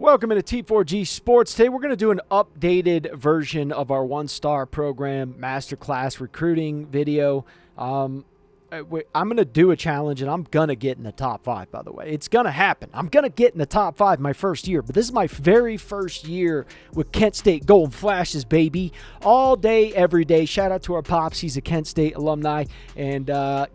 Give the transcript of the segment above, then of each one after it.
Welcome into T4G Sports. Today we're going to do an updated version of our one-star program masterclass recruiting video. I'm going to do a challenge, and I'm going to get in the top 5, by the way. It's going to happen. I'm going to get in the top 5 my first year, but this is my very first year with Kent State Golden Flashes, baby. All day, every day. Shout out to our Pops. He's a Kent State alumni, and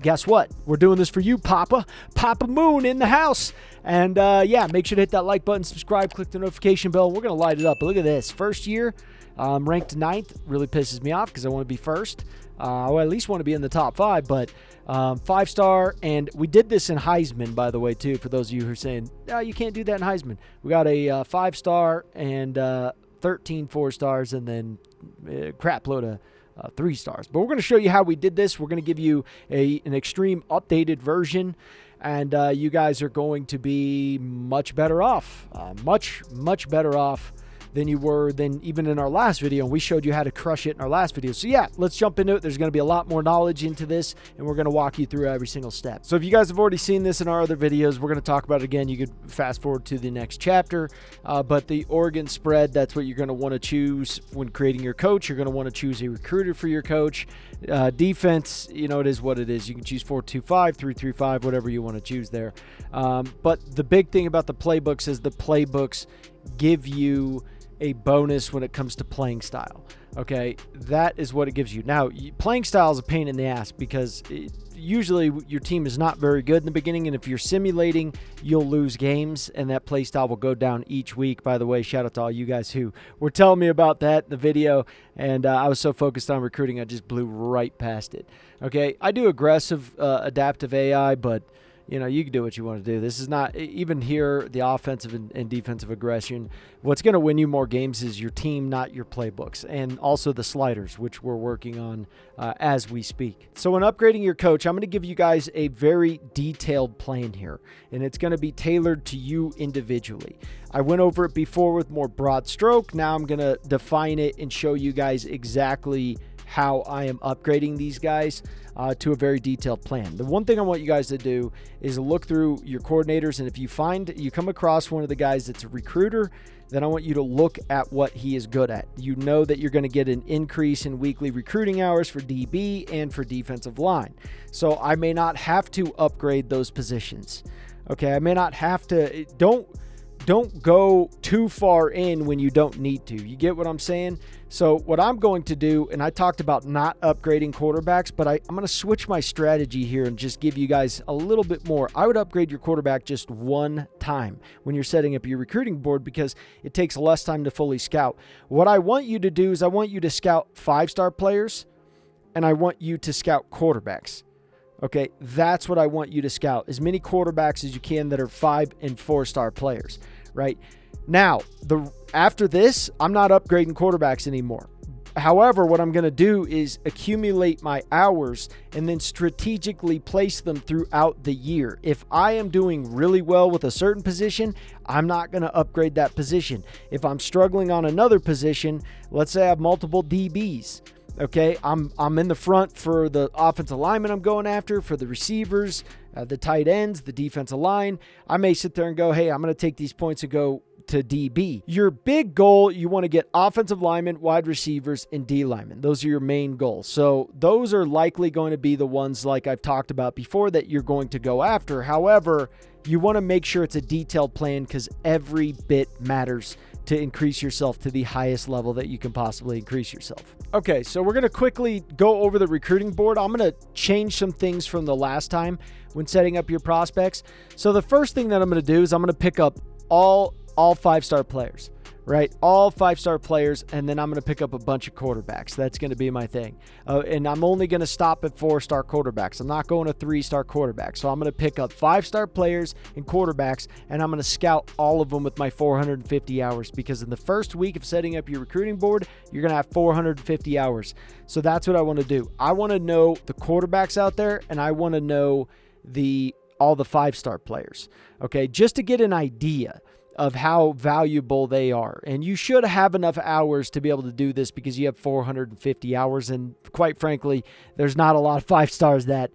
guess what? We're doing this for you, Papa. Papa Moon in the house. And, yeah, make sure to hit that like button, subscribe, click the notification bell. We're going to light it up. But look at this. First year, ranked 9th. Really pisses me off because I want to be first. Or at least want to be in the top 5, but 5-star. And we did this in Heisman, by the way, too, for those of you who are saying, oh, you can't do that in Heisman. We got a 5-star and 13 4-stars and then a crap load of 3 stars. But we're going to show you how we did this. We're going to give you an extreme updated version. And you guys are going to be much better off, much better off than you were than even in our last video. And we showed you how to crush it in our last video. So yeah, let's jump into it. There's going to be a lot more knowledge into this, and we're going to walk you through every single step. So if you guys have already seen this in our other videos, we're going to talk about it again. You could fast forward to the next chapter. But the Oregon spread, that's what you're going to want to choose when creating your coach. You're going to want to choose a recruiter for your coach. Defense, you know, it is what it is. You can choose 4-2-5, 3-3-5, whatever you want to choose there. But the big thing about the playbooks is the playbooks give you a bonus when it comes to playing style. Okay, that is what it gives you. Now, playing style is a pain in the ass because usually your team is not very good in the beginning, and if you're simulating, you'll lose games, and that play style will go down each week. By the way, shout out to all you guys who were telling me about that in the video, and I was so focused on recruiting, I just blew right past it. Okay, I do aggressive adaptive AI, but you know, you can do what you want to do. This is not, even here, the offensive and defensive aggression. What's going to win you more games is your team, not your playbooks. And also the sliders, which we're working on as we speak. So when upgrading your coach, I'm going to give you guys a very detailed plan here. And it's going to be tailored to you individually. I went over it before with more broad stroke. Now I'm going to define it and show you guys exactly how I am upgrading these guys to a very detailed plan. The one thing I want you guys to do is look through your coordinators, and if you come across one of the guys that's a recruiter, then I want you to look at what he is good at. You know that you're going to get an increase in weekly recruiting hours for DB and for defensive line. So I may not have to upgrade those positions. Okay, I may not have to. Don't go too far in when you don't need to. You get what I'm saying? So what I'm going to do, and I talked about not upgrading quarterbacks, but I'm going to switch my strategy here and just give you guys a little bit more. I would upgrade your quarterback just one time when you're setting up your recruiting board because it takes less time to fully scout. What I want you to do is I want you to scout 5-star players, and I want you to scout quarterbacks. Okay, that's what I want you to scout. As many quarterbacks as you can that are 5- and 4-star players, right? Now, after this, I'm not upgrading quarterbacks anymore. However, what I'm going to do is accumulate my hours and then strategically place them throughout the year. If I am doing really well with a certain position, I'm not going to upgrade that position. If I'm struggling on another position, let's say I have multiple DBs. Okay, I'm in the front for the offensive lineman I'm going after, for the receivers, the tight ends, the defensive line. I may sit there and go, hey, I'm going to take these points and go to DB. Your big goal, you want to get offensive linemen, wide receivers, and D linemen. Those are your main goals. So those are likely going to be the ones like I've talked about before that you're going to go after. However, you want to make sure it's a detailed plan because every bit matters to increase yourself to the highest level that you can possibly increase yourself. Okay, so we're going to quickly go over the recruiting board. I'm going to change some things from the last time when setting up your prospects. So the first thing that I'm going to do is I'm going to pick up all 5-star players, right? All 5-star players, and then I'm going to pick up a bunch of quarterbacks. That's going to be my thing. And I'm only going to stop at 4-star quarterbacks. I'm not going to 3-star quarterbacks. So I'm going to pick up 5-star players and quarterbacks, and I'm going to scout all of them with my 450 hours because in the first week of setting up your recruiting board, you're going to have 450 hours. So that's what I want to do. I want to know the quarterbacks out there, and I want to know all the 5-star players, okay, just to get an idea of how valuable they are. And you should have enough hours to be able to do this because you have 450 hours. And quite frankly, there's not a lot of 5 stars that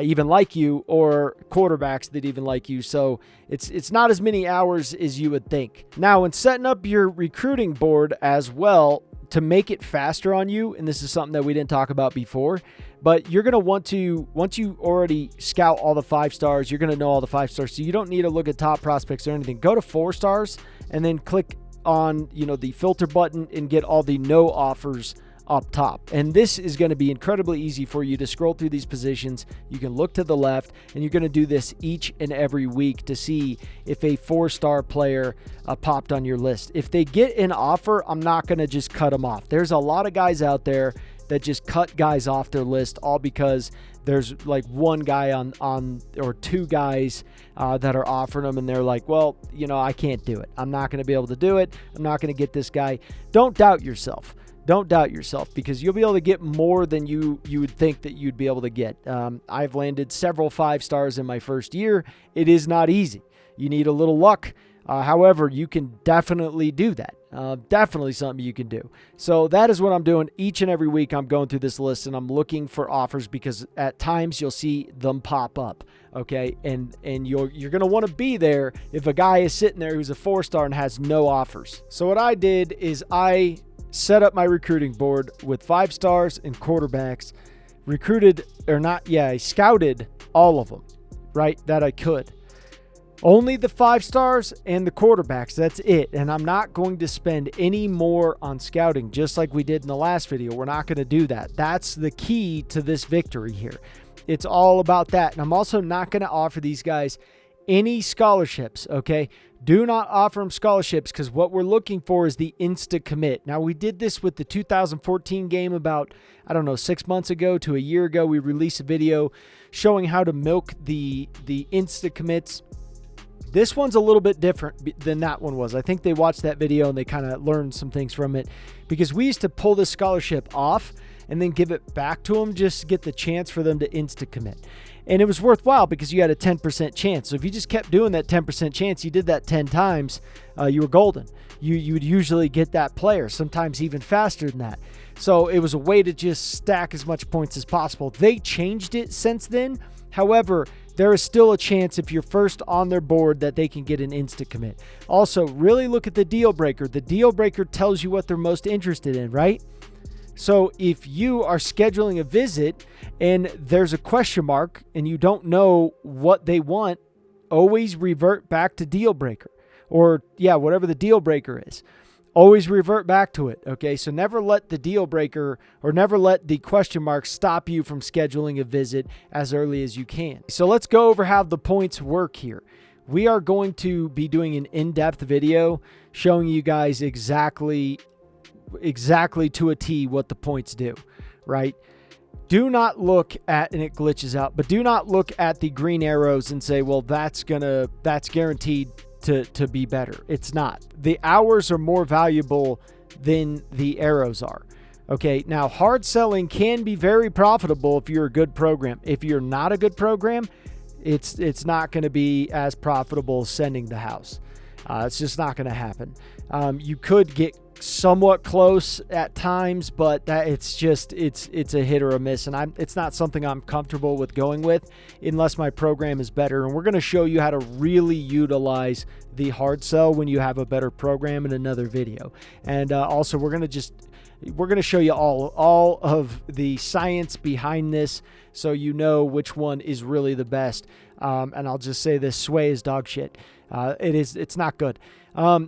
even like you, or quarterbacks that even like you. So it's not as many hours as you would think. Now, when setting up your recruiting board as well, to make it faster on you, and this is something that we didn't talk about before, but you're going to want to, once you already scout all the 5 stars, you're going to know all the 5 stars. So you don't need to look at top prospects or anything. Go to 4 stars and then click on, the filter button and get all the no offers up top. And this is going to be incredibly easy for you to scroll through these positions. You can look to the left, and you're going to do this each and every week to see if a 4-star player popped on your list. If they get an offer, I'm not going to just cut them off. There's a lot of guys out there that just cut guys off their list all because there's like one guy on or 2 guys that are offering them, and they're like, well, I can't do it. I'm not going to be able to do it. I'm not going to get this guy. Don't doubt yourself. Don't doubt yourself, because you'll be able to get more than you would think that you'd be able to get. I've landed several 5 stars in my first year. It is not easy. You need a little luck. However, you can definitely do that. Definitely something you can do. So that is what I'm doing each and every week. I'm going through this list and I'm looking for offers, because at times you'll see them pop up. Okay. And you're going to want to be there if a guy is sitting there who's a 4-star and has no offers. So what I did is I set up my recruiting board with 5 stars and quarterbacks, I scouted all of them, right, that I could. Only the 5 stars and the quarterbacks, that's it. And I'm not going to spend any more on scouting, just like we did in the last video. We're not going to do that. That's the key to this victory here. It's all about that. And I'm also not going to offer these guys any scholarships, okay? Do not offer them scholarships, because what we're looking for is the Instacommit. Now, we did this with the 2014 game about, 6 months ago to a year ago. We released a video showing how to milk the Instacommits. This one's a little bit different than that one was. I think they watched that video and they kind of learned some things from it, because we used to pull this scholarship off and then give it back to them just to get the chance for them to Instacommit. And it was worthwhile because you had a 10% chance. So if you just kept doing that 10% chance, you did that 10 times, you were golden. You would usually get that player, sometimes even faster than that. So it was a way to just stack as much points as possible. They changed it since then. However, there is still a chance if you're first on their board that they can get an Instacommit. Also, really look at the deal breaker. The deal breaker tells you what they're most interested in, right? So if you are scheduling a visit and there's a question mark and you don't know what they want, always revert back to deal breaker, or whatever the deal breaker is. Always revert back to it, okay? So never let the deal breaker or never let the question mark stop you from scheduling a visit as early as you can. So let's go over how the points work here. We are going to be doing an in-depth video showing you guys exactly to a T what the points do, right? Do not look at, and it glitches out, but do not look at the green arrows and say, well, that's guaranteed to be better. It's not. The hours are more valuable than the arrows are. Okay, now hard selling can be very profitable if you're a good program. If you're not a good program, it's not going to be as profitable as sending the house. It's just not going to happen. You could get somewhat close at times, but it's a hit or a miss, and it's not something I'm comfortable with going with unless my program is better. And we're going to show you how to really utilize the hard sell when you have a better program in another video. And also we're going to show you all of the science behind this, so you know which one is really the best. And I'll just say this: sway is dog shit. It's not good.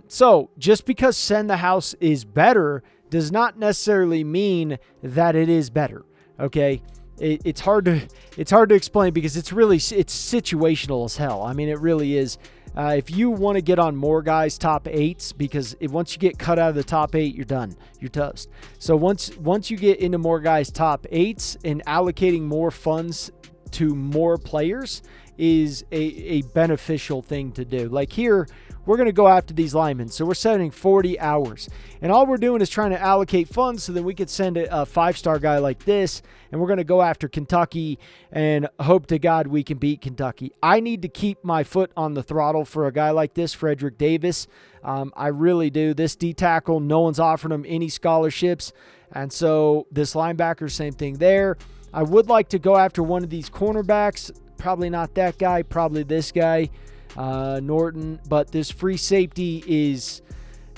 So just because send the house is better does not necessarily mean that it is better. Okay. It's hard to explain because it's situational as hell. I mean, it really is. If you want to get on more guys' top 8s, because once you get cut out of the top 8, you're done. You're toast. So once you get into more guys' top 8s and allocating more funds to more players is a beneficial thing to do. Like here, we're going to go after these linemen. So we're setting 40 hours. And all we're doing is trying to allocate funds so that we could send a 5-star guy like this. And we're going to go after Kentucky and hope to God we can beat Kentucky. I need to keep my foot on the throttle for a guy like this, Frederick Davis. I really do. This D-tackle, no one's offering him any scholarships. And so this linebacker, same thing there. I would like to go after one of these cornerbacks. Probably not that guy. Probably this guy, Norton. But this free safety is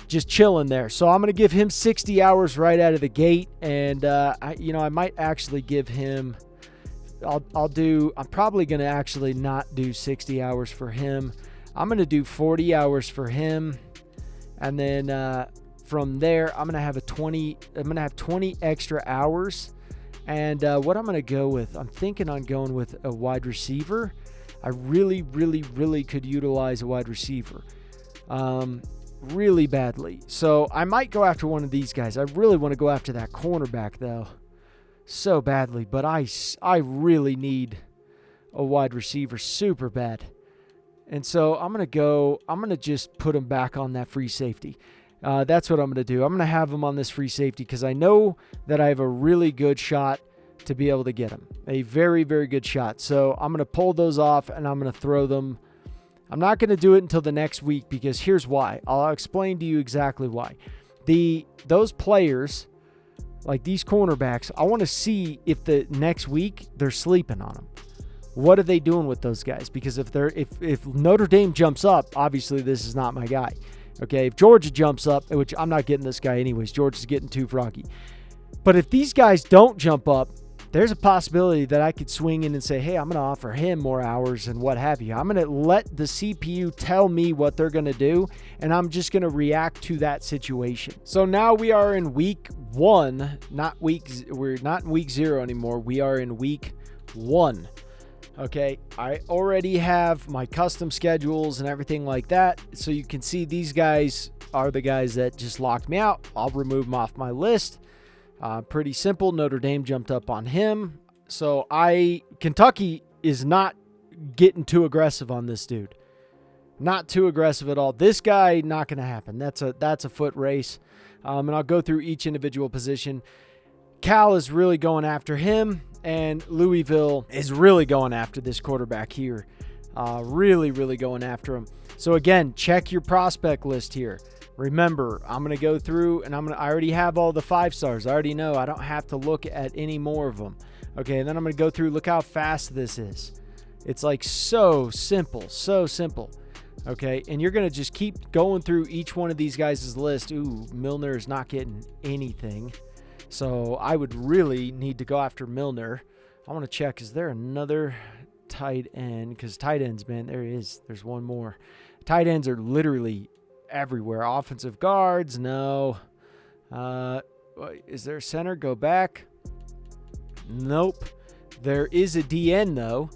just chilling there. So I'm going to give him 60 hours right out of the gate. And, I might actually give him... I'm probably going to actually not do 60 hours for him. I'm going to do 40 hours for him. And then from there, I'm going to have 20 extra hours. And what I'm going to go with, I'm thinking on going with a wide receiver. I really, really, really could utilize a wide receiver really badly. So I might go after one of these guys. I really want to go after that cornerback, though, so badly. But I really need a wide receiver super bad. And so I'm going to just put him back on that free safety. That's what I'm going to do. I'm going to have him on this free safety because I know that I have a really good shot to be able to get him. A very, very good shot. So I'm going to pull those off and I'm going to throw them. I'm not going to do it until the next week because here's why. I'll explain to you exactly why. Those players, like these cornerbacks, I want to see if the next week they're sleeping on them. What are they doing with those guys? Because if Notre Dame jumps up, obviously this is not my guy. Okay, if Georgia jumps up, which I'm not getting this guy anyways, Georgia's getting too froggy. But if these guys don't jump up, there's a possibility that I could swing in and say, hey, I'm going to offer him more hours and what have you. I'm going to let the CPU tell me what they're going to do, and I'm just going to react to that situation. So now we are in week 1, we're not in week 0 anymore. We are in week 1. Okay, I already have my custom schedules and everything like that. So you can see these guys are the guys that just locked me out. I'll remove them off my list. Pretty simple. Notre Dame jumped up on him. So Kentucky is not getting too aggressive on this dude. Not too aggressive at all. This guy, not going to happen. That's a foot race. And I'll go through each individual position. Cal is really going after him. And Louisville is really going after this quarterback here. Really, really going after him. So again, check your prospect list here. Remember, I'm going to go through and I already have all the 5 stars. I already know. I don't have to look at any more of them. Okay, and then I'm going to go through. Look how fast this is. It's like so simple, so simple. Okay, and you're going to just keep going through each one of these guys' list. Ooh, Milner is not getting anything. So I would really need to go after Milner. I want to check, is there another tight end? Because tight ends, man, there is. There's one more. Tight ends are literally everywhere. Offensive guards, no. Is there a center? Go back. Nope. There is a DN, though.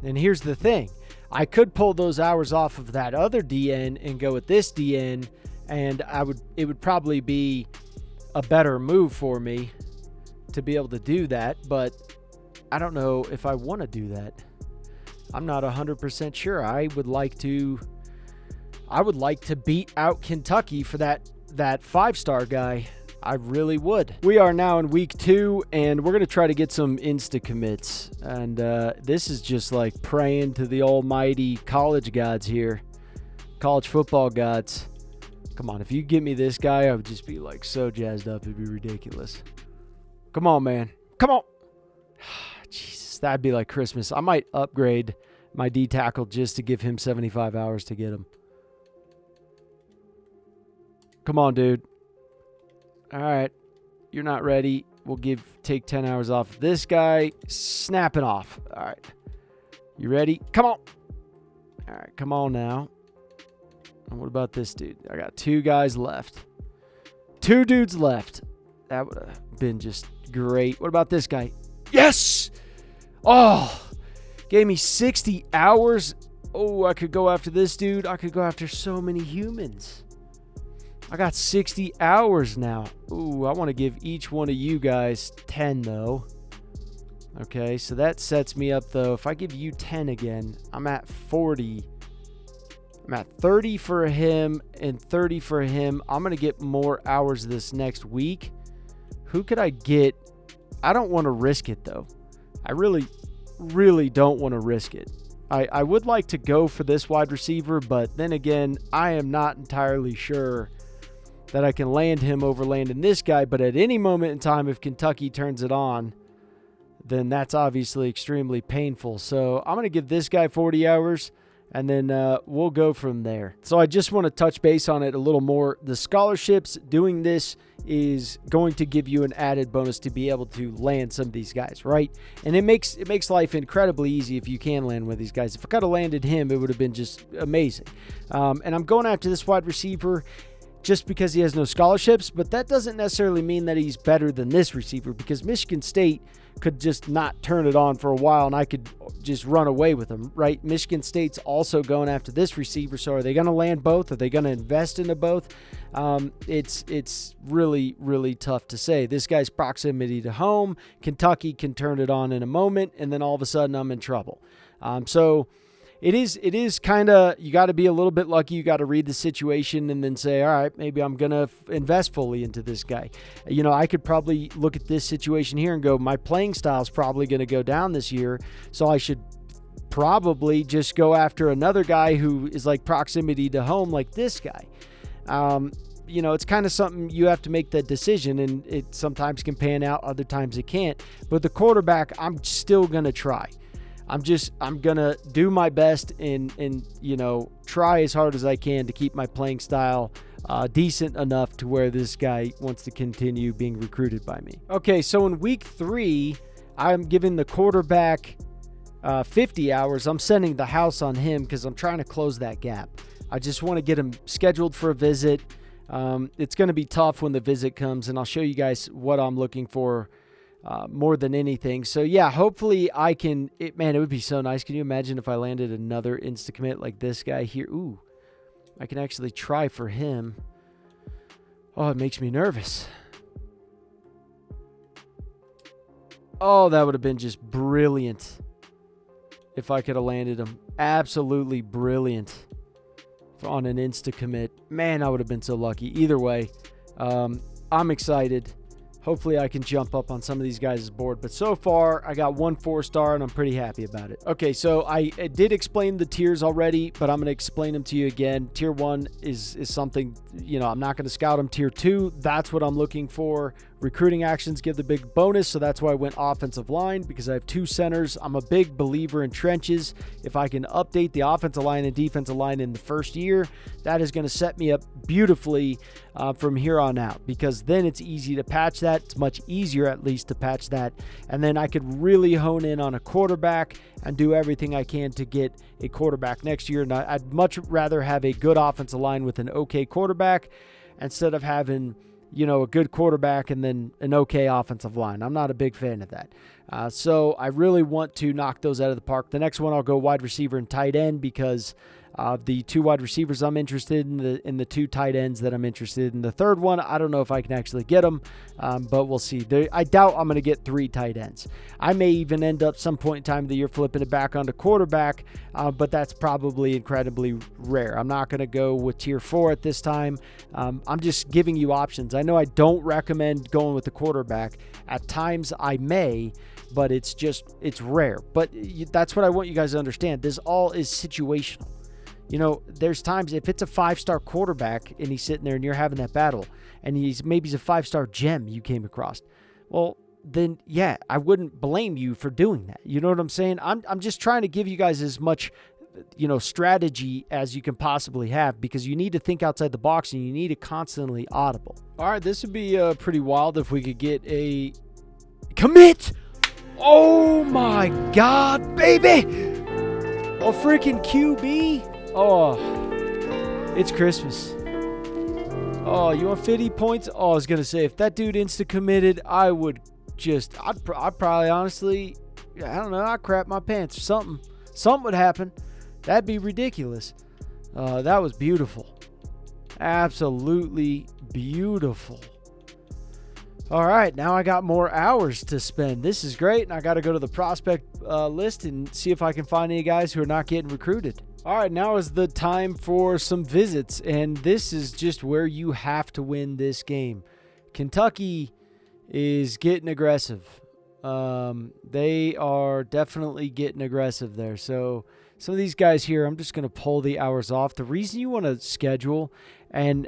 And here's the thing. I could pull those hours off of that other DN and go with this DN, and it would probably be a better move for me to be able to do that, but I don't know if I want to do that. I'm not 100% sure. I would like to beat out Kentucky for that 5-star guy. I really would. We are now in week 2, and we're going to try to get some Instacommits. And this is just like praying to the almighty college gods here. College football gods. Come on, if you give me this guy, I would just be like so jazzed up. It'd be ridiculous. Come on, man. Come on. Jesus, that'd be like Christmas. I might upgrade my D tackle just to give him 75 hours to get him. Come on, dude. All right. You're not ready. We'll take 10 hours off this guy. Snap it off. All right. You ready? Come on. All right. Come on now. And what about this dude? I got 2 guys left. 2 dudes left. That would have been just great. What about this guy? Yes! Oh, gave me 60 hours. Oh, I could go after this dude. I could go after so many humans. I got 60 hours now. Ooh, I want to give each one of you guys 10, though. Okay, so that sets me up, though. If I give you 10 again, I'm at 40. I'm at 30 for him and 30 for him. I'm going to get more hours this next week. Who could I get? I don't want to risk it, though. I really, really don't want to risk it. I would like to go for this wide receiver, but then again, I am not entirely sure that I can land him over landing this guy. But at any moment in time, if Kentucky turns it on, then that's obviously extremely painful. So I'm going to give this guy 40 hours, and then we'll go from there. So I just want to touch base on it a little more. The scholarships, doing this is going to give you an added bonus to be able to land some of these guys, right? And it makes life incredibly easy if you can land with these guys. If I could have landed him, it would have been just amazing. And I'm going after this wide receiver just because he has no scholarships, but that doesn't necessarily mean that he's better than this receiver, because Michigan State could just not turn it on for a while and I could just run away with him, right? Michigan State's also going after this receiver, so are they going to land both? Are they going to invest into both? It's really, really tough to say. This guy's proximity to home. Kentucky can turn it on in a moment, and then all of a sudden I'm in trouble. So it is kind of, you got to be a little bit lucky. You got to read the situation and then say, all right, maybe I'm going to invest fully into this guy. You know, I could probably look at this situation here and go, my playing style is probably going to go down this year, so I should probably just go after another guy who is like proximity to home like this guy. You know, it's kind of something you have to make that decision, and it sometimes can pan out, other times it can't. But the quarterback, I'm still going to try. I'm going to do my best and, you know, try as hard as I can to keep my playing style decent enough to where this guy wants to continue being recruited by me. Okay, so in week 3, I'm giving the quarterback 50 hours. I'm sending the house on him because I'm trying to close that gap. I just want to get him scheduled for a visit. It's going to be tough when the visit comes, and I'll show you guys what I'm looking for more than anything. So yeah, hopefully I can, man, it would be so nice. Can you imagine if I landed another Instacommit like this guy here? Ooh, I can actually try for him. Oh, it makes me nervous. Oh, that would have been just brilliant if I could have landed him. Absolutely brilliant on an Instacommit. Man, I would have been so lucky. Either way, I'm excited. Hopefully I can jump up on some of these guys' board. But so far, I got 1 4-star, and I'm pretty happy about it. Okay, so I did explain the tiers already, but I'm going to explain them to you again. Tier 1 is something, you know, I'm not going to scout them. Tier 2, that's what I'm looking for. Recruiting actions give the big bonus, so that's why I went offensive line, because I have 2 centers. I'm a big believer in trenches. If I can update the offensive line and defensive line in the first year, that is going to set me up beautifully from here on out, because then it's easy to patch that. It's much easier, at least, to patch that. And then I could really hone in on a quarterback and do everything I can to get a quarterback next year. And I'd much rather have a good offensive line with an okay quarterback instead of having, you know, a good quarterback and then an okay offensive line. I'm not a big fan of that. So I really want to knock those out of the park. The next one, I'll go wide receiver and tight end, because the 2 wide receivers I'm interested in, the 2 tight ends that I'm interested in. The third one, I don't know if I can actually get them, but we'll see. I doubt I'm going to get 3 tight ends. I may even end up some point in time of the year flipping it back onto quarterback, but that's probably incredibly rare. I'm not going to go with tier 4 at this time. I'm just giving you options. I know I don't recommend going with the quarterback. At times I may, but it's rare. But that's what I want you guys to understand. This all is situational. You know, there's times if it's a 5-star quarterback and he's sitting there and you're having that battle, and maybe he's a 5-star gem you came across, well, then yeah, I wouldn't blame you for doing that. You know what I'm saying? I'm just trying to give you guys as much, you know, strategy as you can possibly have, because you need to think outside the box and you need to constantly audible. All right, this would be pretty wild if we could get a commit. Oh my God, baby! A freaking QB. Oh, it's Christmas. Oh, you want 50 points? Oh, I was going to say, if that dude insta-committed, I'd probably honestly, I don't know, I'd crap my pants or something. Something would happen. That'd be ridiculous. That was beautiful. Absolutely beautiful. All right, now I got more hours to spend. This is great, and I got to go to the prospect list and see if I can find any guys who are not getting recruited. All right, now is the time for some visits, and this is just where you have to win this game. Kentucky is getting aggressive. They are definitely getting aggressive there. So some of these guys here, I'm just going to pull the hours off. The reason you want to schedule, and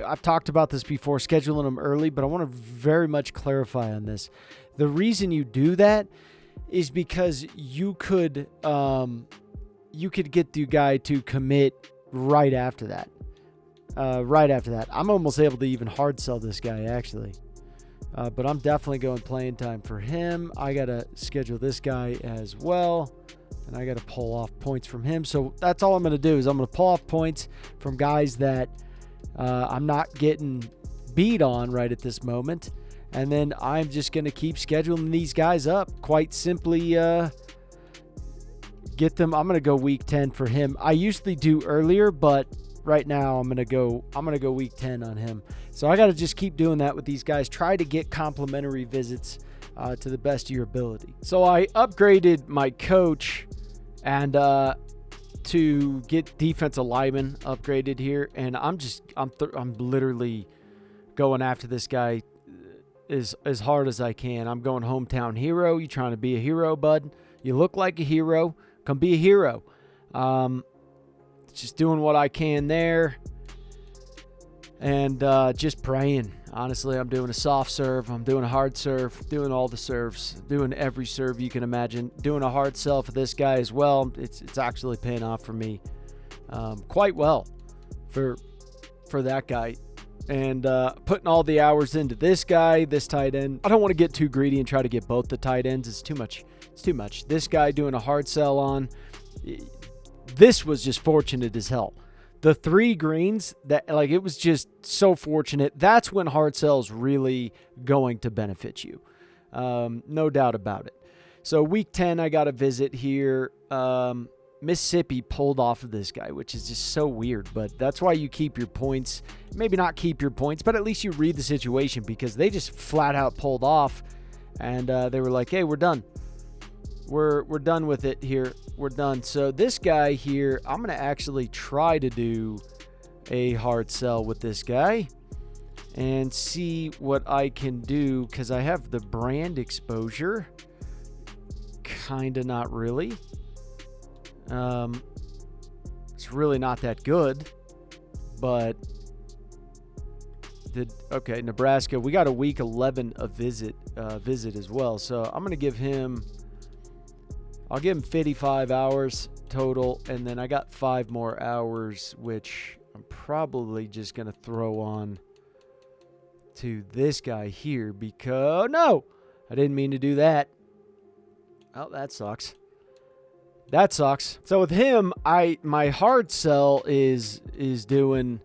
I've talked about this before, scheduling them early, but I want to very much clarify on this. The reason you do that is because you could get the guy to commit right after that. I'm almost able to even hard sell this guy, actually. But I'm definitely going playing time for him. I got to schedule this guy as well. And I got to pull off points from him. So that's all I'm going to do is I'm going to pull off points from guys that I'm not getting beat on right at this moment. And then I'm just going to keep scheduling these guys up. Quite simply get them. I'm going to go week 10 for him. I usually do earlier, but right now I'm going to go week 10 on him. So I got to just keep doing that with these guys. Try to get complimentary visits to the best of your ability. So I upgraded my coach and to get defensive lineman upgraded here, and I'm literally going after this guy as hard as I can. I'm going hometown hero. You trying to be a hero, bud? You look like a hero. Come be a hero. Just doing what I can there, and just praying. Honestly, I'm doing a soft serve. I'm doing a hard serve. Doing all the serves. Doing every serve you can imagine. Doing a hard sell for this guy as well. It's actually paying off for me quite well for that guy. And putting all the hours into this guy, this tight end. I don't want to get too greedy and try to get both the tight ends. It's too much. It's too much. This guy doing a hard sell on. This was just fortunate as hell. The 3 greens, it was just so fortunate. That's when hard sell's really going to benefit you. No doubt about it. So week 10, I got a visit here. Mississippi pulled off of this guy, which is just so weird. But that's why you keep your points. Maybe not keep your points, but at least you read the situation, because they just flat out pulled off. And they were like, hey, we're done. We're done with it here. We're done. So this guy here, I'm going to actually try to do a hard sell with this guy and see what I can do, because I have the brand exposure. Kind of, not really. It's really not that good, but okay, Nebraska, we got a week 11 a visit as well. So I'm going to give him, I'll give him 55 hours total, and then I got 5 more hours, which I'm probably just going to throw on to this guy here, because no, I didn't mean to do that. Oh, that sucks. That sucks. So with him, my hard sell is doing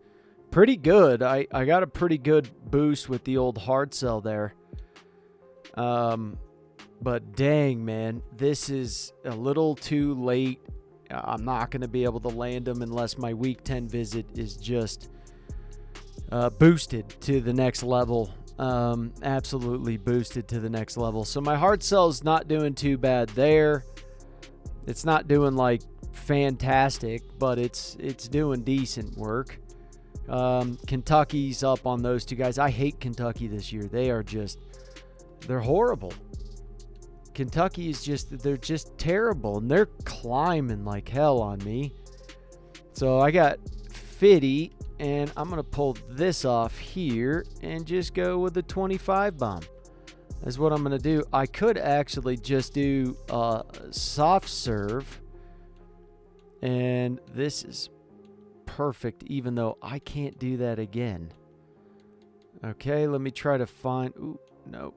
pretty good. I got a pretty good boost with the old hard sell there. But dang, man, this is a little too late. I'm not going to be able to land him unless my week 10 visit is just boosted to the next level. Absolutely boosted to the next level. So my hard sell is not doing too bad there. It's not doing like fantastic, but it's doing decent work. Kentucky's up on those 2 guys. I hate Kentucky this year. They're horrible. Kentucky is they're just terrible, and they're climbing like hell on me. So I got 50, and I'm going to pull this off here and just go with the 25 bomb. That's what I'm going to do. I could actually just do a soft serve, and this is perfect, even though I can't do that again. Okay, let me try to find... Ooh, no.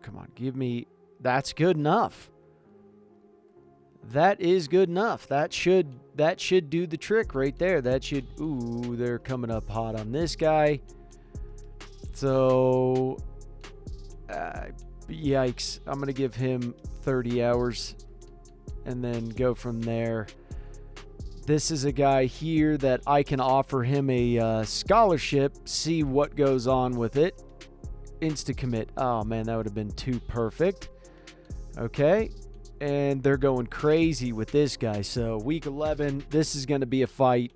Come on, give me... That's good enough. That is good enough. That should do the trick right there. That should... Ooh, they're coming up hot on this guy. So... yikes. I'm going to give him 30 hours and then go from there. This is a guy here that I can offer him a scholarship, see what goes on with it. Instacommit. Oh, man, that would have been too perfect. Okay. And they're going crazy with this guy. So week 11, this is going to be a fight.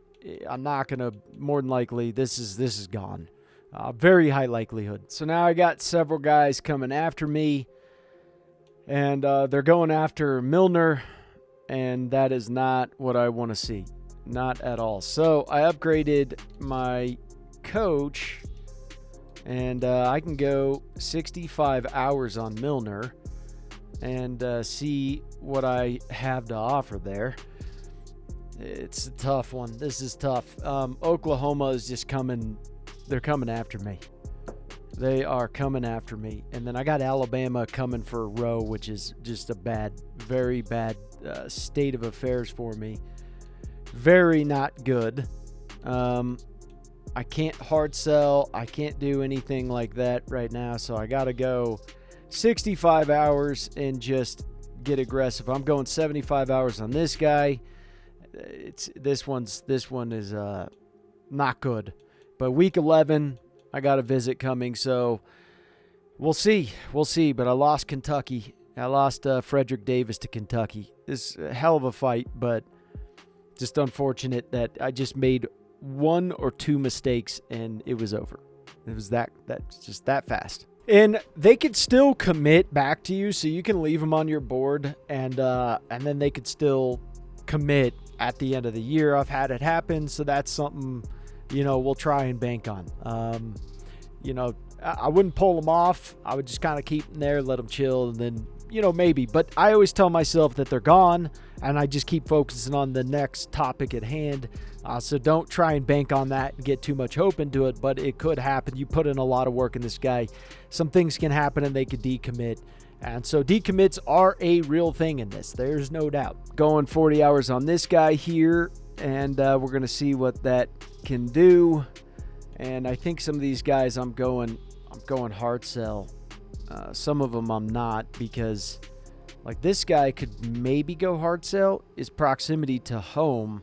I'm not going to, more than likely, this is gone. Very high likelihood. So now I got several guys coming after me, and they're going after Milner, and that is not what I want to see. Not at all. So I upgraded my coach, and I can go 65 hours on Milner and see what I have to offer there. It's a tough one. This is tough. Oklahoma is just coming. They're coming after me. They are coming after me. And then I got Alabama coming for a row, which is just a bad, very bad state of affairs for me. Very not good. I can't hard sell. I can't do anything like that right now. So I got to go 65 hours and just get aggressive. I'm going 75 hours on this guy. This one is not good. But week 11, I got a visit coming, so we'll see. But I lost Kentucky. I lost Frederick Davis to Kentucky. This is a hell of a fight, but just unfortunate that I just made 1 or 2 mistakes and it was over. It was that's just that fast. And they could still commit back to you, so you can leave them on your board, and then they could still commit at the end of the year. I've had it happen, so that's something, we'll try and bank on. I wouldn't pull them off. I would just kind of keep them there, let them chill, and then, maybe. But I always tell myself that they're gone, and I just keep focusing on the next topic at hand. So don't try and bank on that and get too much hope into it, but it could happen. You put in a lot of work in this guy. Some things can happen, and they could decommit. And so decommits are a real thing in this. There's no doubt. Going 40 hours on this guy here, and we're going to see what that can do. And I think some of these guys I'm going hard sell. Some of them I'm not, because like this guy could maybe go hard sell. His proximity to home,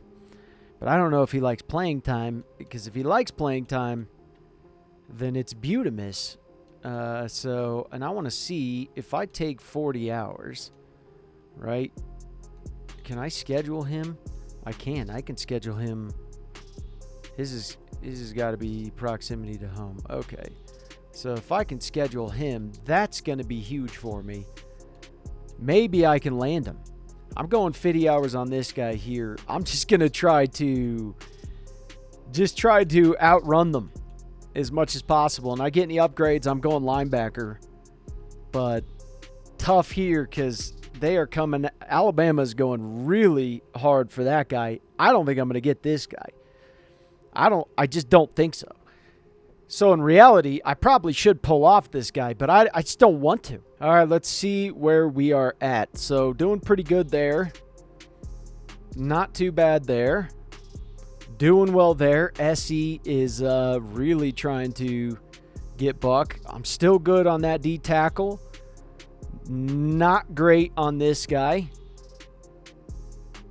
but I don't know if he likes playing time, because if he likes playing time, then it's Butamus. And I want to see if I take 40 hours, right? Can I schedule him? I can schedule him. His has got to be proximity to home. Okay. So if I can schedule him, that's going to be huge for me. Maybe I can land him. I'm going 50 hours on this guy here. I'm just going to try to outrun them as much as possible. And I get any upgrades, I'm going linebacker. But tough here, because they are coming. Alabama's going really hard for that guy. I don't think I'm going to get this guy. I just don't think so. So in reality, I probably should pull off this guy, but I just don't want to. All right, let's see where we are at. So doing pretty good there. Not too bad there. Doing well there. SE is really trying to get buck. I'm still good on that D tackle. Not great on this guy.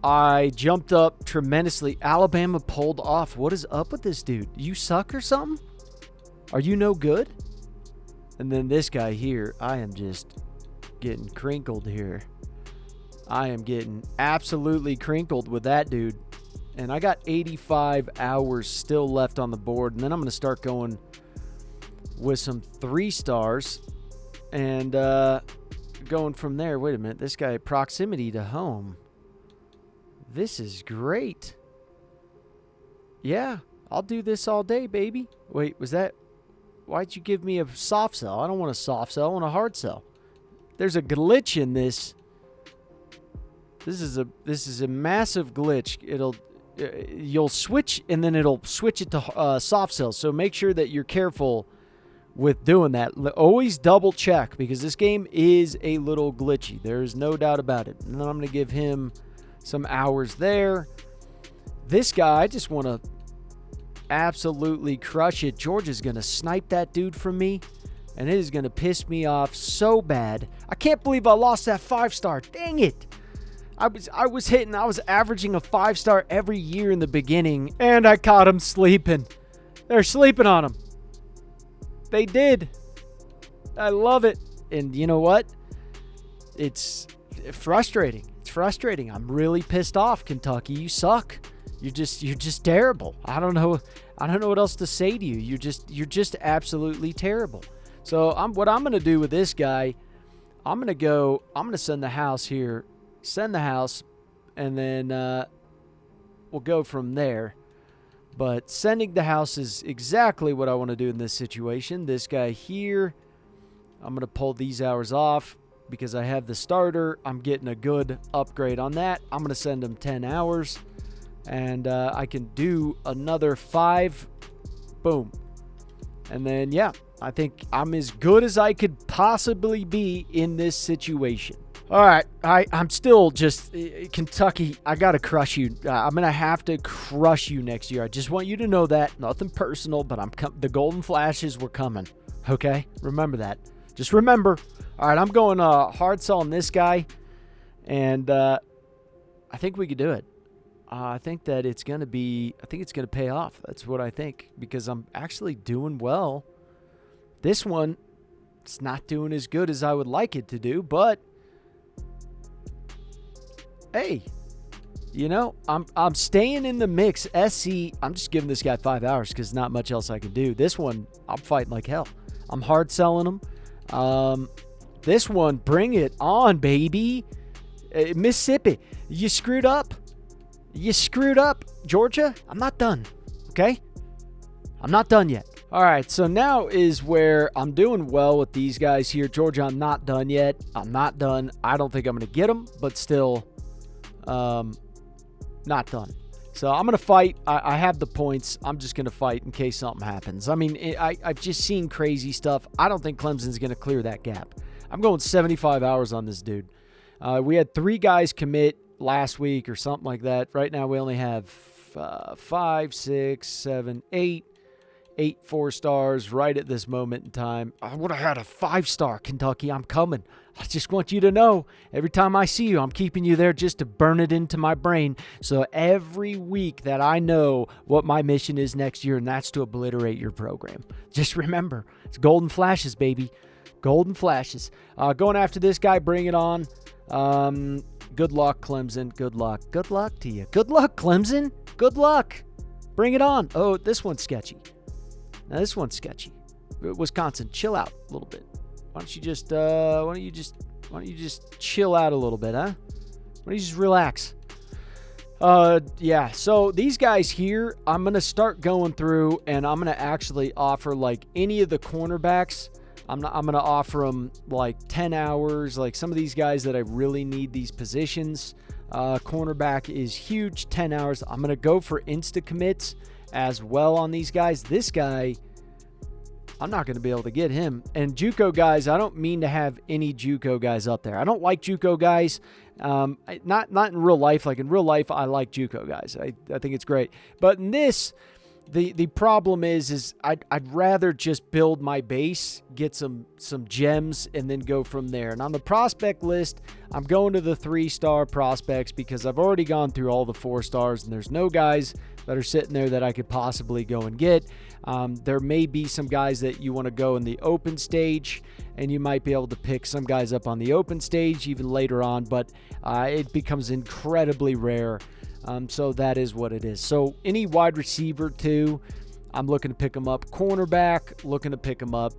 I jumped up tremendously. Alabama pulled off. What is up with this dude? You suck or something? Are you no good? And then this guy here, I am just getting crinkled here. I am getting absolutely crinkled with that dude. And I got 85 hours still left on the board. And then I'm going to start going with some 3 stars. And going from there. Wait a minute. This guy, proximity to home. This is great. Yeah, I'll do this all day, baby. Wait, was that... Why'd you give me a soft sell? I don't want a soft sell. I want a hard sell. There's a glitch in this. This is a massive glitch. You'll switch, and then it'll switch it to soft sell. So make sure that you're careful with doing that. Always double check, because this game is a little glitchy. There's no doubt about it. And then I'm going to give him some hours there. This guy, I just want to absolutely crush it. Georgia's going to snipe that dude from me, and it is going to piss me off so bad. I can't believe I lost that 5-star. Dang it. I was averaging a 5-star every year in the beginning, and I caught him sleeping. They're sleeping on him. They did. I love it. And you know what? It's frustrating. It's frustrating. I'm really pissed off, Kentucky. You suck. You're just terrible. I don't know what else to say to you. You're just absolutely terrible. So what I'm going to do with this guy, I'm going to send the house here. Send the house, and then we'll go from there. But sending the house is exactly what I want to do in this situation. This guy here, I'm going to pull these hours off because I have the starter. I'm getting a good upgrade on that. I'm going to send him 10 hours. And I can do another 5. Boom. And then, yeah, I think I'm as good as I could possibly be in this situation. All right, I'm still just, Kentucky, I got to crush you. I'm going to have to crush you next year. I just want you to know that. Nothing personal, but the Golden Flashes were coming, okay? Remember that. Just remember. All right, I'm going hard sell on this guy, and I think we could do it. I think that it's going to pay off. That's what I think, because I'm actually doing well. This one, it's not doing as good as I would like it to do, but hey, you know, I'm staying in the mix. SC, I'm just giving this guy 5 hours because not much else I can do. This one, I'm fighting like hell. I'm hard selling him. This one, bring it on, baby. Mississippi, you screwed up. You screwed up, Georgia. I'm not done, okay? I'm not done yet. All right, so now is where I'm doing well with these guys here. Georgia, I'm not done yet. I'm not done. I don't think I'm going to get them, but still not done. So I'm going to fight. I have the points. I'm just going to fight in case something happens. I mean, I've just seen crazy stuff. I don't think Clemson's going to clear that gap. I'm going 75 hours on this dude. We had 3 guys commit last week or something like that. Right now we only have 5, 6, 7, 8 4-stars right at this moment in time. I would have had a 5-star, Kentucky. I'm coming. I just want you to know, every time I see you, I'm keeping you there just to burn it into my brain. So every week that I know what my mission is next year, and that's to obliterate your program. Just remember, it's Golden Flashes, baby. Golden Flashes. Going after this guy, bring it on. Good luck, Clemson. Good luck. Good luck to you. Good luck, Clemson. Good luck. Bring it on. Oh, this one's sketchy. Now this one's sketchy. Wisconsin, chill out a little bit. Why don't you just chill out a little bit, huh? Why don't you just relax? Yeah. So these guys here, I'm gonna start going through, and I'm gonna actually offer like any of the cornerbacks. I'm going to offer them like 10 hours, like some of these guys that I really need these positions. Cornerback is huge, 10 hours. I'm going to go for Instacommits as well on these guys. This guy, I'm not going to be able to get him. And JUCO guys, I don't mean to have any JUCO guys up there. I don't like JUCO guys. Not in real life. Like in real life, I like JUCO guys. I think it's great. But in this, the problem is I'd rather just build my base, get some gems, and then go from there. And on the prospect list, I'm going to the 3-star prospects because I've already gone through all the 4-stars, and there's no guys that are sitting there that I could possibly go and get. There may be some guys that you want to go in the open stage, and you might be able to pick some guys up on the open stage even later on, but it becomes incredibly rare. So that is what it is. So any wide receiver too, I'm looking to pick them up. Cornerback, looking to pick them up.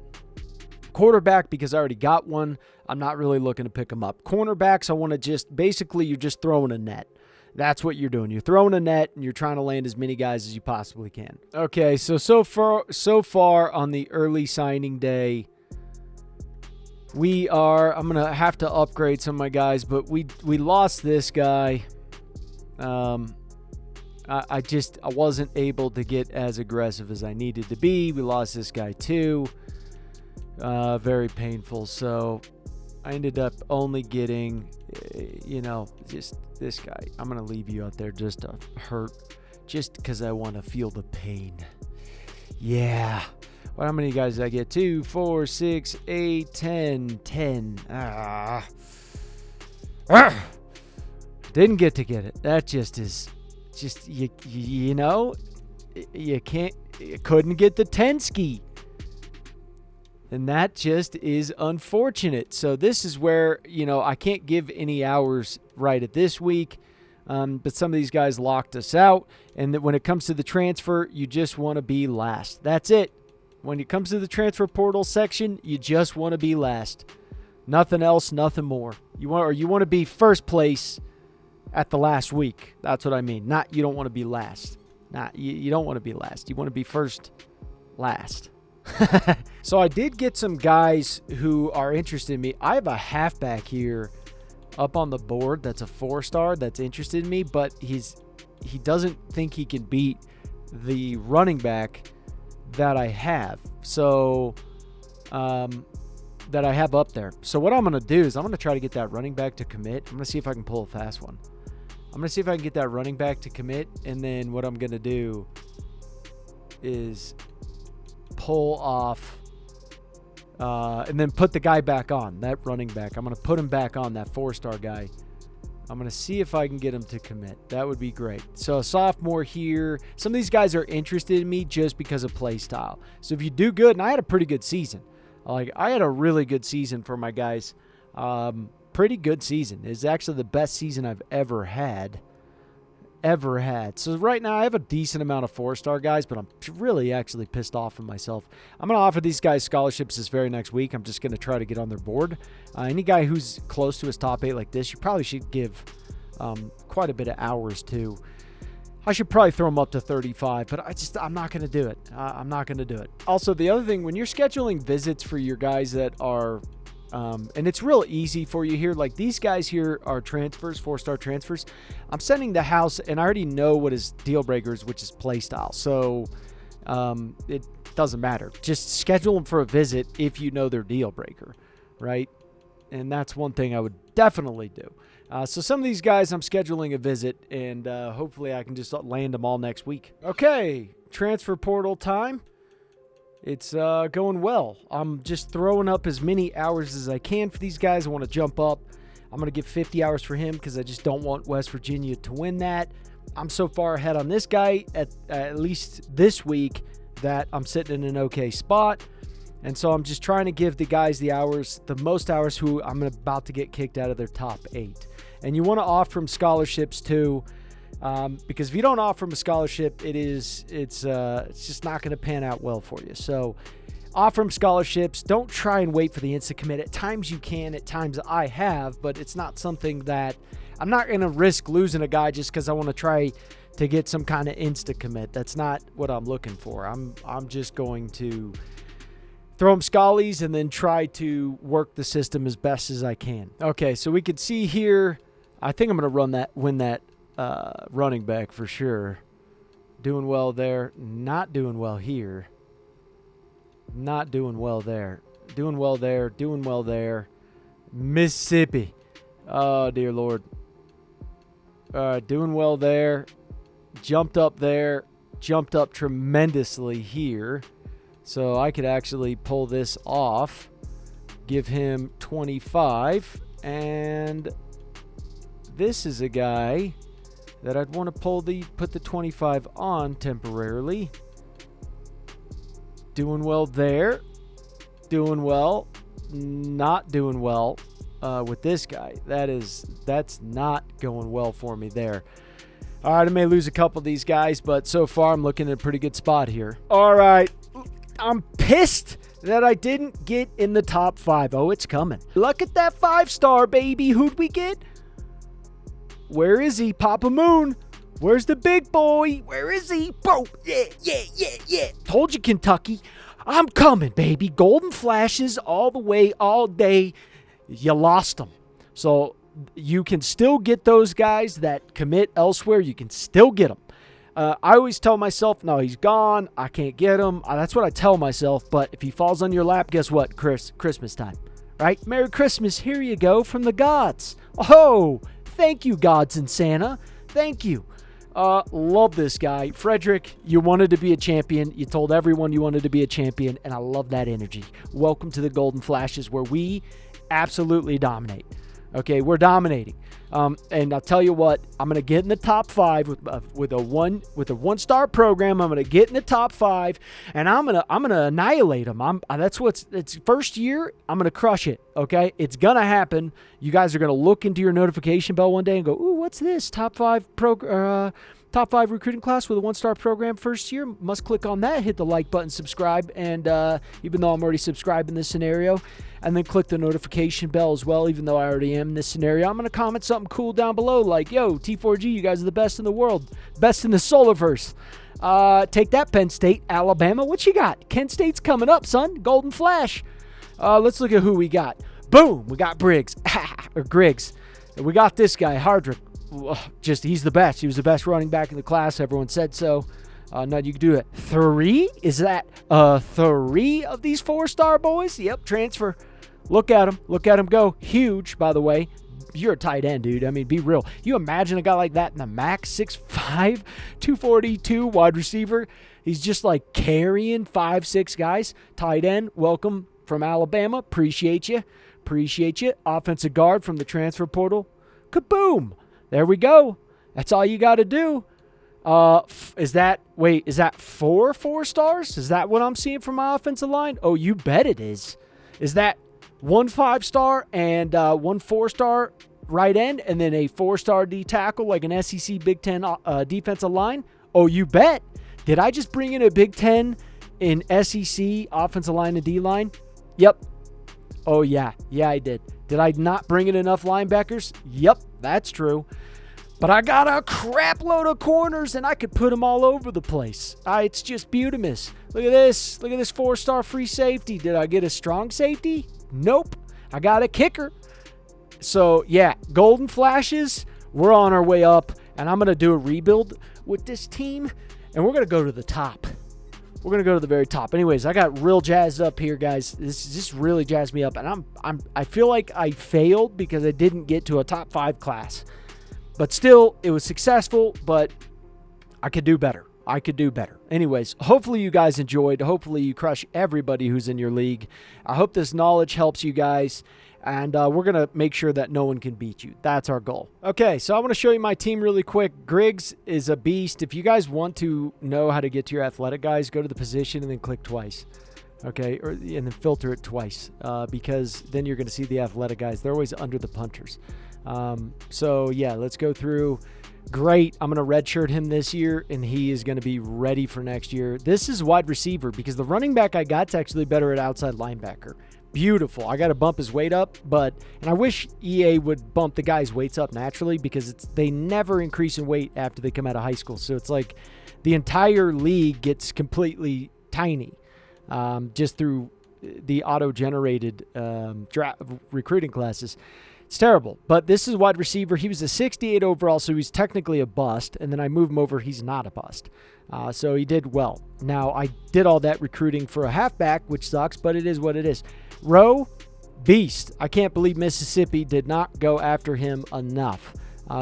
Quarterback, because I already got one, I'm not really looking to pick them up. Cornerbacks, I want to you're just throwing a net. That's what you're doing. You're throwing a net and you're trying to land as many guys as you possibly can. Okay, so far on the early signing day, I'm going to have to upgrade some of my guys, but we lost this guy. I wasn't able to get as aggressive as I needed to be. We lost this guy too. Very painful. So I ended up only getting, just this guy. I'm going to leave you out there just to hurt, just because I want to feel the pain. Yeah. Well, how many guys did I get? 2, 4, 6, 8, 10, 10. Didn't get it. That just is, you couldn't get the 10 ski. And that just is unfortunate. So this is where, I can't give any hours right at this week. But some of these guys locked us out. And that when it comes to the transfer, you just want to be last. That's it. When it comes to the transfer portal section, you just want to be last. Nothing else, nothing more. You want to be first place at the last week. That's what I mean. You don't want to be last. Nah, you don't want to be last. You want to be first, last. So I did get some guys who are interested in me. I have a halfback here up on the board that's a 4-star that's interested in me, but he doesn't think he can beat the running back that I have. So that I have up there. So what I'm going to do is I'm going to try to get that running back to commit. I'm going to see if I can pull a fast one. I'm going to see if I can get that running back to commit, and then what I'm going to do is pull off and then put the guy back on, that running back. I'm going to put him back on, that 4-star guy. I'm going to see if I can get him to commit. That would be great. So a sophomore here. Some of these guys are interested in me just because of play style. So if you do good, and I had a pretty good season. Like, I had a really good season for my guys. Pretty good season. It's actually the best season I've ever had. So right now I have a decent amount of 4-star guys, but I'm really actually pissed off at myself. I'm going to offer these guys scholarships this very next week. I'm just going to try to get on their board. Any guy who's close to his top 8 like this, you probably should give quite a bit of hours to. I should probably throw them up to 35, but I'm not going to do it. I'm not going to do it. Also, the other thing, when you're scheduling visits for your guys that are and it's real easy for you here. Like, these guys here are transfers, 4-star transfers. I'm sending the house, and I already know what his deal breaker is, which is play style. So it doesn't matter. Just schedule them for a visit if you know their deal breaker, right? And that's one thing I would definitely do. So some of these guys I'm scheduling a visit, and hopefully I can just land them all next week. Okay, transfer portal time. It's going well. I'm just throwing up as many hours as I can for these guys. I want to jump up. I'm going to give 50 hours for him because I just don't want West Virginia to win that. I'm so far ahead on this guy at least this week that I'm sitting in an okay spot. And so I'm just trying to give the guys the hours, the most hours who I'm about to get kicked out of their top 8. And you want to offer them scholarships too. Because if you don't offer them a scholarship, it's just not going to pan out well for you. So offer them scholarships. Don't try and wait for the Instacommit. At times you can, at times I have, but it's not something that I'm not going to risk losing a guy just because I want to try to get some kind of Instacommit. That's not what I'm looking for. I'm just going to throw them schollies and then try to work the system as best as I can. Okay, so we could see here, I think I'm going to win that running back for sure. Doing well there. Not doing well here. Not doing well there. Doing well there. Doing well there. Mississippi. Oh, dear Lord. Doing well there. Jumped up there. Jumped up tremendously here. So I could actually pull this off. Give him 25. And this is a guy that I'd want to put the 25 on temporarily. Doing well there. Doing well. Not doing well with this guy. That's not going well for me there. All right, I may lose a couple of these guys, but so far I'm looking at a pretty good spot here. All right, I'm pissed that I didn't get in the top 5. Oh, it's coming. Look at that 5-star, baby. Who'd we get? Where is he? Papa Moon. Where's the big boy? Where is he? Bro, yeah. Told you, Kentucky. I'm coming, baby. Golden flashes all the way, all day. You lost them. So you can still get those guys that commit elsewhere. You can still get them. I always tell myself, no, he's gone. I can't get him. That's what I tell myself. But if he falls on your lap, guess what? Christmas time, right? Merry Christmas. Here you go from the gods. Oh, thank you, gods and Santa. Thank you. Love this guy. Frederick, you wanted to be a champion. You told everyone you wanted to be a champion, and I love that energy. Welcome to the Golden Flashes, where we absolutely dominate. Okay, we're dominating. And I'll tell you what, I'm going to get in the top 5 with a 1-star program. I'm going to get in the top 5, and I'm going to annihilate them. It's first year. I'm going to crush it. Okay, it's going to happen. You guys are going to look into your notification bell one day and go, "Ooh, what's this? Top 5 top 5 recruiting class with a 1-star program first year, must click on that, hit the like button, subscribe, and even though I'm already subscribed in this scenario, and then click the notification bell as well, even though I already am in this scenario. I'm going to comment something cool down below like, yo, T4G, you guys are the best in the world, best in the Solarverse. Take that, Penn State, Alabama. What you got? Kent State's coming up, son. Golden Flash. Let's look at who we got. Boom, we got Briggs, or Griggs. We got this guy, Hardrick. He's the best. He was the best running back in the class. Everyone said so. Now you can do it. 3? Is that 3 of these 4-star boys? Yep, transfer. Look at him. Look at him go. Huge, by the way. You're a tight end, dude. I mean, be real. You imagine a guy like that in the max, 6'5", 242 wide receiver. He's just like carrying 5'6" guys. Tight end, welcome from Alabama. Appreciate you. Appreciate you. Offensive guard from the transfer portal. Kaboom. There we go. That's all you got to do. Is that 4 4-stars? Is that what I'm seeing from my offensive line? Oh, you bet it is. Is that 1 5-star and 1 4-star right end and then a 4-star D tackle like an SEC Big Ten defensive line? Oh, you bet. Did I just bring in a Big Ten in SEC offensive line and D line? Yep. Oh, yeah. Yeah, I did. Did I not bring in enough linebackers? Yep, that's true. But I got a crap load of corners, and I could put them all over the place. It's just beautiful. Look at this. Look at this 4-star free safety. Did I get a strong safety? Nope. I got a kicker. So, yeah, Golden Flashes, we're on our way up, and I'm going to do a rebuild with this team, and we're going to go to the top. We're going to go to the very top. Anyways, I got real jazzed up here, guys. This just really jazzed me up, and I feel like I failed because I didn't get to a top 5 class. But still, it was successful, but I could do better. I could do better. Anyways, hopefully you guys enjoyed. Hopefully you crush everybody who's in your league. I hope this knowledge helps you guys, and we're going to make sure that no one can beat you. That's our goal. Okay, so I want to show you my team really quick. Griggs is a beast. If you guys want to know how to get to your athletic guys, go to the position and then click twice. Okay, and then filter it twice because then you're going to see the athletic guys. They're always under the punters. So, yeah, let's go through. Great. I'm going to redshirt him this year, and he is going to be ready for next year. This is wide receiver because the running back I got is actually better at outside linebacker. Beautiful. I got to bump his weight up, and I wish EA would bump the guys' weights up naturally because they never increase in weight after they come out of high school. So it's like the entire league gets completely tiny just through the auto-generated recruiting classes. It's terrible, but this is wide receiver. He was a 68 overall, so he's technically a bust, and then I move him over. He's not a bust, so he did well. Now, I did all that recruiting for a halfback, which sucks, but it is what it is. Rowe, beast. I can't believe Mississippi did not go after him enough,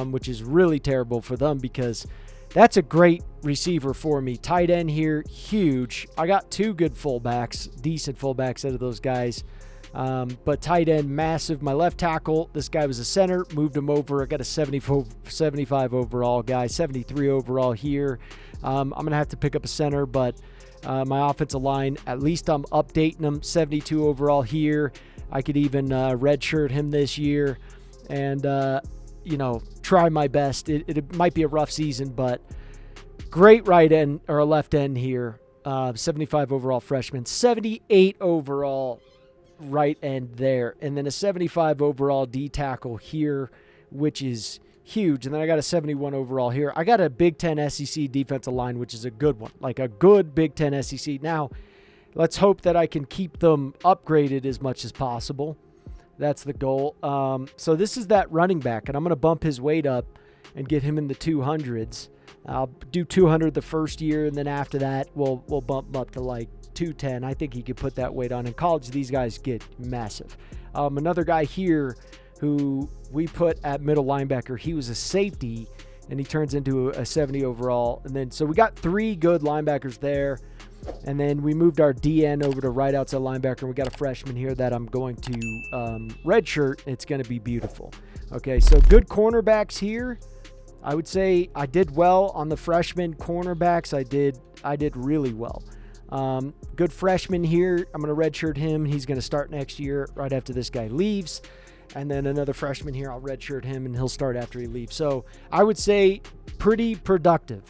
which is really terrible for them because that's a great receiver for me. Tight end here, huge. I got 2 good fullbacks, decent fullbacks out of those guys. But tight end, massive. My left tackle, this guy was a center, moved him over. I got a 75 overall guy, 73 overall here. I'm going to have to pick up a center, but my offensive line, at least I'm updating him. 72 overall here. I could even redshirt him this year and, try my best. It might be a rough season, but great right end or a left end here. 75 overall freshman, 78 overall right end there, and then a 75 overall D tackle here, which is huge. And then I got a 71 overall here. I got a Big Ten SEC defensive line, which is a good one, like a good Big Ten SEC. Now, let's hope that I can keep them upgraded as much as possible. That's the goal. So this is that running back, and I'm going to bump his weight up and get him in the 200s. I'll do 200 the first year, and then after that, we'll bump him up to like 210. I think he could put that weight on. In college, these guys get massive. Another guy here who we put at middle linebacker, he was a safety, and he turns into a 70 overall. And then, so we got 3 good linebackers there. And then we moved our DN over to right outside linebacker. And we got a freshman here that I'm going to redshirt. It's going to be beautiful. Okay, so good cornerbacks here. I would say I did well on the freshman cornerbacks. I did really well. Good freshman here. I'm going to redshirt him. He's going to start next year right after this guy leaves. And then another freshman here, I'll redshirt him, and he'll start after he leaves. So I would say pretty productive.